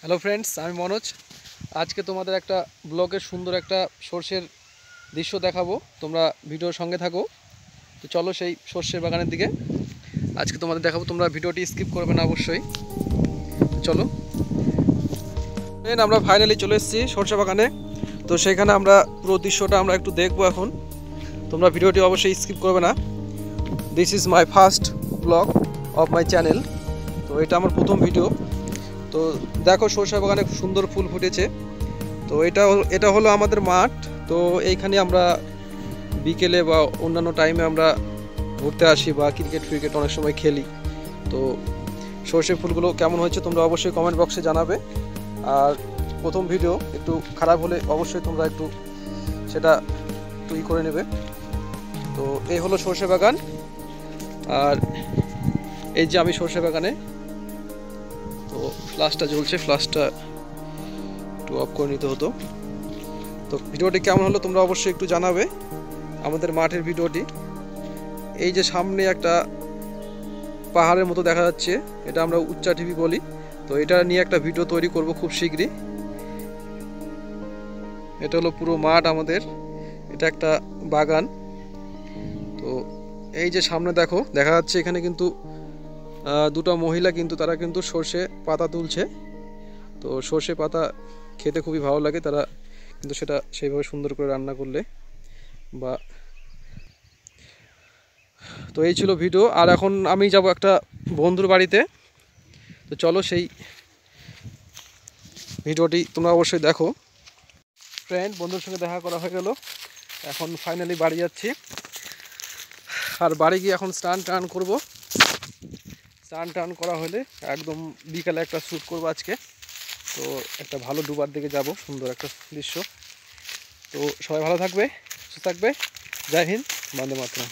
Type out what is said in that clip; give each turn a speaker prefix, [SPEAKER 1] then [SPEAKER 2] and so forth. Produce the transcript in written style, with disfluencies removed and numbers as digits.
[SPEAKER 1] Hello friends, আমি মনোজ। আজকে তোমাদের একটা ব্লগের সুন্দর একটা সর্ষের দৃশ্য দেখাবো। তোমরা ভিডিওর সঙ্গে থাকো। তো চলো সেই সর্ষের বাগানের দিকে আজকে তোমাদের দেখাবো। তোমরা ভিডিওটি স্কিপ করবে না অবশ্যই। চলো ফ্রেন্ড, আমরা ফাইনালি চলে এসেছি সর্ষে বাগানে। তো সেখানে আমরা পুরো দৃশ্যটা আমরা একটু দেখবো এখন। তোমরা ভিডিওটি অবশ্যই স্কিপ করবে না। This is my first blog of my channel. তো এটা আমার প্রথম ভিডিও। তো দেখো, সরষে বাগানে খুব সুন্দর ফুল ফুটেছে। তো এটা হলো আমাদের মাঠ। তো এইখানে আমরা বিকেলে বা অন্যান্য টাইমে আমরা ঘুরতে আসি বা ক্রিকেট অনেক সময় খেলি। তো সরষে ফুলগুলো কেমন হয়েছে তোমরা অবশ্যই কমেন্ট বক্সে জানাবে। আর প্রথম ভিডিও একটু খারাপ হলে অবশ্যই তোমরা একটু সেটা তৈরি করে নেবে। তো এই হলো সরষে বাগান। আর এই যে আমি সরষে বাগানে। তো ফ্ল্যাশটা জ্বলছে, ফ্ল্যাশটা একটু অফ করে নিতে হতো। তো ভিডিওটি কেমন হলো তোমরা অবশ্যই একটু জানাবে। আমাদের মাঠের ভিডিওটি। এই যে সামনে একটা পাহাড়ের মতো দেখা যাচ্ছে, এটা আমরা উচ্চা টিভি বলি। তো এটা নিয়ে একটা ভিডিও তৈরি করব খুব শীঘ্রই। এটা হলো পুরো মাঠ আমাদের, এটা একটা বাগান। তো এই যে সামনে দেখো, দেখা যাচ্ছে এখানে কিন্তু দুটো মহিলা কিন্তু তারা কিন্তু সর্ষে পাতা তুলছে। তো সর্ষে পাতা খেতে খুবই ভালো লাগে, তারা কিন্তু সেটা সেইভাবে সুন্দর করে রান্না করলে বা। তো এই ছিল ভিডিও। আর এখন আমি যাব একটা বন্ধুর বাড়িতে। তো চলো সেই ভিডিওটি তোমরা অবশ্যই দেখো। ফ্রেন্ড, বন্ধুর সঙ্গে দেখা করা হয়ে গেল। এখন ফাইনালি বাড়ি যাচ্ছি। আর বাড়ি গিয়ে এখন স্নান টান করবো। স্নান টান করা হলে একদম বিকালে একটা শ্যুট করবো আজকে। তো একটা ভালো ডুবার দিকে যাব, সুন্দর একটা দৃশ্য। তো সবাই ভালো থাকবে, সুস্থ থাকবে। জয় হিন্দ, বন্দে মাতরম।